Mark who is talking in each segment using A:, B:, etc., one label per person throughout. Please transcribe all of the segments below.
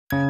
A: Assalamualaikum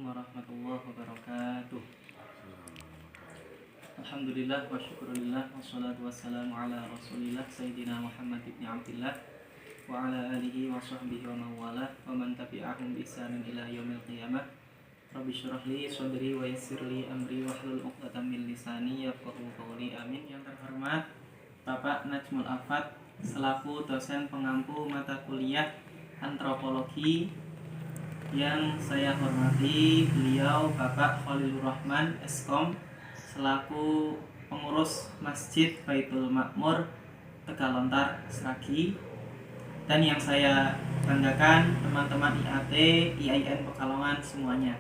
A: warahmatullahi wabarakatuh. Alhamdulillah wa syukurillah wassalatu wassalamu ala rasulillah Sayyidina Muhammad ibn Abdillah wa ala alihi wa sahbihi wa mawala wa man tabi'ahum bi ihsanin ila yaumil qiyamah. Rabbi syrah li sadri wa yassir li amri wahlul 'uqdatam min lisani yafqahu qawli. Amin. Yang terhormat Bapak Najmul Afat selaku dosen pengampu mata kuliah antropologi, yang saya hormati beliau Bapak Khalilur Rahman Eskom selaku pengurus Masjid Baitul Makmur Tegalontar Sragi, dan yang saya banggakan teman-teman IAT, IAIN Pekalongan semuanya.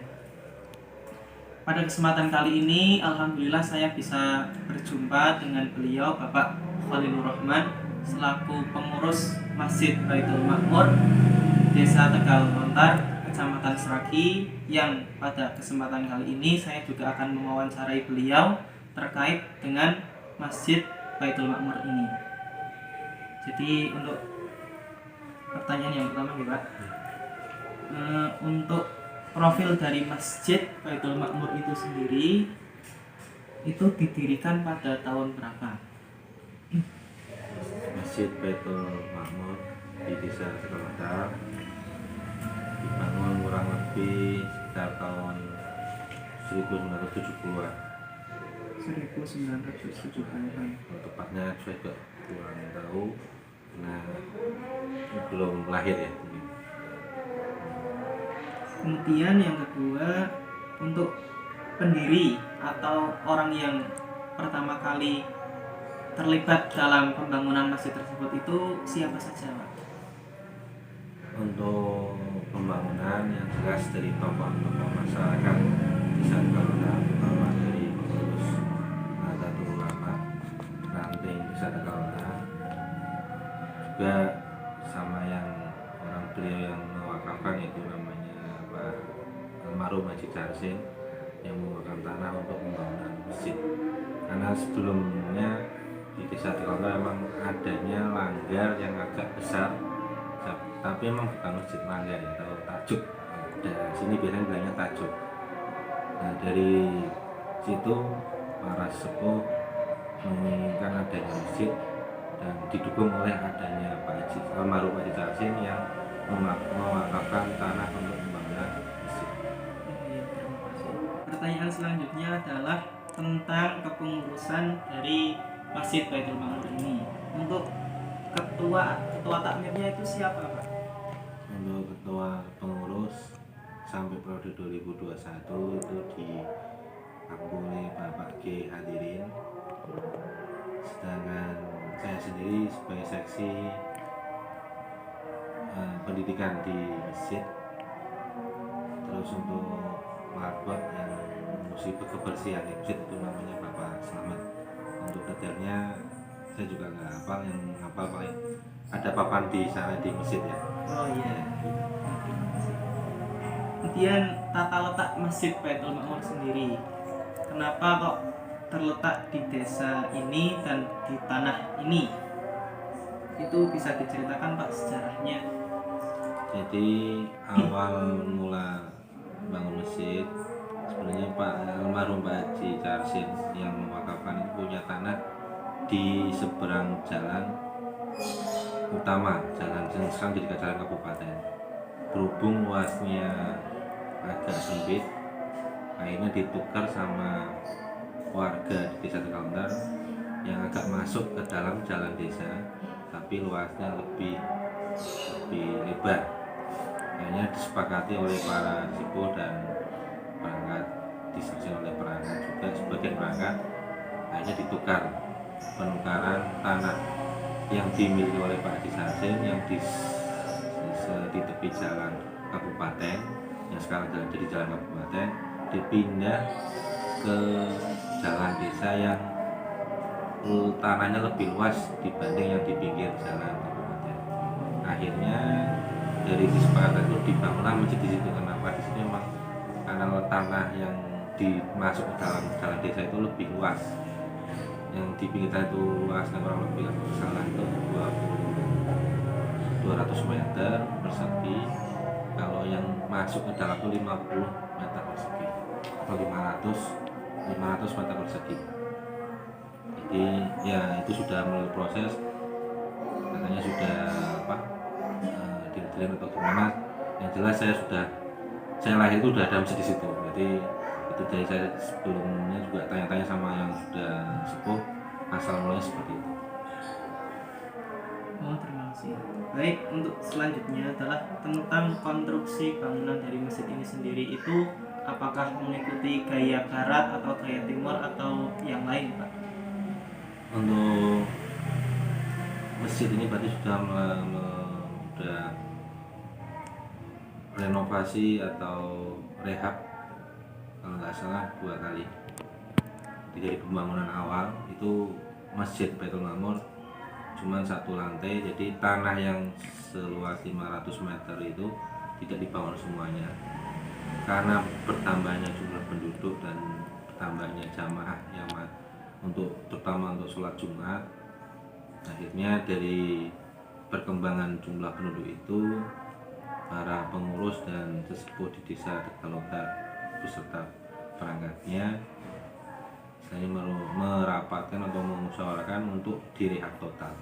A: Pada kesempatan kali ini alhamdulillah saya bisa berjumpa dengan beliau Bapak Khalilur Rahman selaku pengurus Masjid Baitul Makmur Desa Tegalontar Kecamatan Sragi, yang pada kesempatan kali ini saya juga akan mewawancarai beliau terkait dengan Masjid Baitul Makmur ini. Jadi untuk pertanyaan yang pertama nih Pak, untuk profil dari Masjid Baitul Makmur itu sendiri itu didirikan pada tahun berapa?
B: Masjid Baitul Makmur di Desa Tegalontar dibangun kurang lebih sekitar tahun 1970-an.
A: 1970-an.
B: Tepatnya saya juga kurang tahu, nah belum lahir ya.
A: Kemudian yang kedua, untuk pendiri atau orang yang pertama kali terlibat dalam pembangunan masjid tersebut itu siapa saja Pak?
B: Untuk pembangunan yang jelas dari tokoh-tokoh masyarakat Desa Tegalontar, pertama dari pengurus Nahdlatul Ulama ranting Desa Tegalontar, juga sama yang orang beliau yang mewakafkan, yaitu namanya Pak almarhum Haji Jarsin, yang mewakafkan tanah untuk pembangunan masjid. Karena sebelumnya di Desa Tegalontar memang adanya langgar yang agak besar, tapi emang bukan masjid langgar ya, atau tajuk. Dari sini biasanya bilangnya tajuk. Nah dari situ para sepuh menginginkan adanya masjid dan didukung oleh adanya Pak Haji almarhum Haji Jarsin yang mewakafkan tanah untuk pembangunan masjid.
A: Pertanyaan selanjutnya adalah tentang kepengurusan dari Masjid Baitul Makmur ini. Untuk ketua takmirnya itu siapa Pak?
B: Untuk ketua pengurus sampai periode 2021 itu diampuni Bapak G Hadirin, sedangkan saya sendiri sebagai seksi pendidikan di masjid. Terus untuk marbot yang ngurusi kebersihan di masjid itu namanya Bapak Selamat. Untuk detailnya saya juga nggak hafal, yang hafal paling ada papan di sana di masjid ya.
A: Oh iya. Kemudian tata letak Masjid Baitul Ma'mur sendiri, kenapa kok terletak di desa ini dan di tanah ini? Itu bisa diceritakan Pak sejarahnya?
B: Jadi awal mula bangun masjid sebenarnya Pak almarhum Pak Haji Carsin yang mewakafkan itu punya tanah di seberang jalan utama, jalan yang sekarang jadi jalan kabupaten. Berhubung luasnya agak sempit, akhirnya ditukar sama warga di desa Tegalontar yang agak masuk ke dalam jalan desa, tapi luasnya lebih lebar. Akhirnya disepakati oleh para sipo dan perangkat, disaksikan oleh perangkat juga, sebagian perangkat akhirnya ditukar, penukaran tanah yang dimiliki oleh Pak Haji Sarsin yang di tepi jalan kabupaten, yang sekarang jadi jalan kabupaten, dipindah ke jalan desa yang tanahnya lebih luas dibanding yang di pinggir jalan kabupaten. Akhirnya dari kesepakatan itu dibangunlah masjid di situ. Kenapa di sini? Memang karena tanah yang dimasuk ke dalam jalan desa itu lebih luas. Yang di pinggir itu luasnya kurang lebih salah itu 200 meter persegi. Kalau yang masuk ke dalam itu 50 meter persegi atau 500 meter persegi. Jadi ya itu sudah melalui proses, katanya sudah detail atau gimana. Yang jelas saya lahir itu udah ada masjid di situ. Jadi itu dari saya sebelumnya juga tanya-tanya sama yang sudah sepuh asal mulanya seperti itu.
A: Oh, terima kasih. Baik, untuk selanjutnya adalah tentang konstruksi bangunan dari masjid ini sendiri, itu apakah mengikuti gaya barat atau gaya timur atau yang lain Pak?
B: Untuk masjid ini berarti sudah renovasi atau rehab kalau nggak salah 2 kali. Jadi pembangunan awal itu Masjid Baitul Ma'mur cuma 1 lantai, jadi tanah yang seluas 500 meter itu tidak dibangun semuanya karena bertambahnya jumlah penduduk dan bertambahnya jamaah yang untuk terutama untuk sholat Jumat. Akhirnya dari perkembangan jumlah penduduk itu, para pengurus dan sesepuh di desa Tegalontar beserta perangkatnya saya merapatkan atau memusyawarahkan untuk direhab total.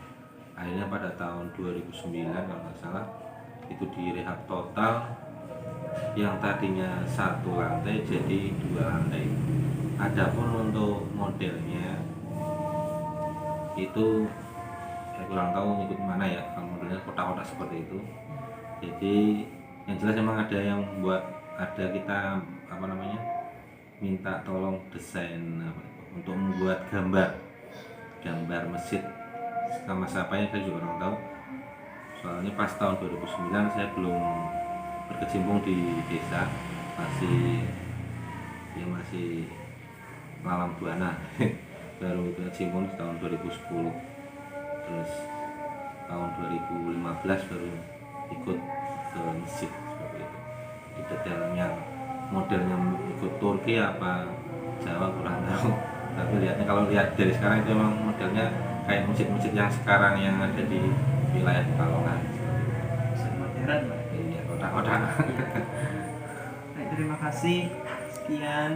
B: Akhirnya pada tahun 2009 kalau nggak salah itu direhab total, yang tadinya 1 lantai jadi 2 lantai. Adapun untuk modelnya itu saya kurang tahu ikut mana ya, kalau modelnya kotak-kotak seperti itu. Jadi yang jelas memang ada yang buat, ada kita minta tolong desain untuk membuat gambar masjid. Sama siapanya saya juga kurang tahu, soalnya pas tahun 2009 saya belum berkecimpung di desa, masih malam buana baru berkecimpung di tahun 2010, terus tahun 2015 baru ikut ke masjid seperti itu. Di detailnya modelnya ikut Turki apa Jawa kurang tahu, tapi kalau lihat dari sekarang itu memang modelnya kayak masjid-masjid yang sekarang yang ada di wilayah Pekalongan.
A: Masjid modern Pak.
B: Iya, kotak-kotak.
A: Baik, terima kasih. Sekian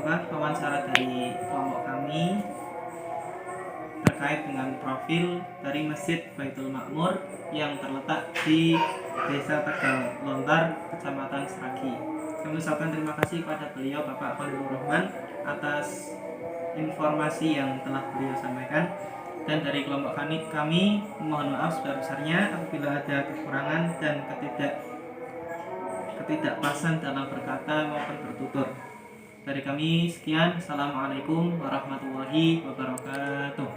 A: wawancara dari kelompok kami terkait dengan profil dari Masjid Baitul Ma'mur yang terletak di Desa Tegalontar, Kecamatan Sragi. Kami ucapkan terima kasih kepada beliau Bapak Khalilur Rahman atas informasi yang telah beliau sampaikan. Dan dari kelompok kami mohon maaf sebesar-besarnya apabila ada kekurangan dan ketidakpasan dalam berkata maupun bertutur. Dari kami sekian. Assalamualaikum warahmatullahi wabarakatuh.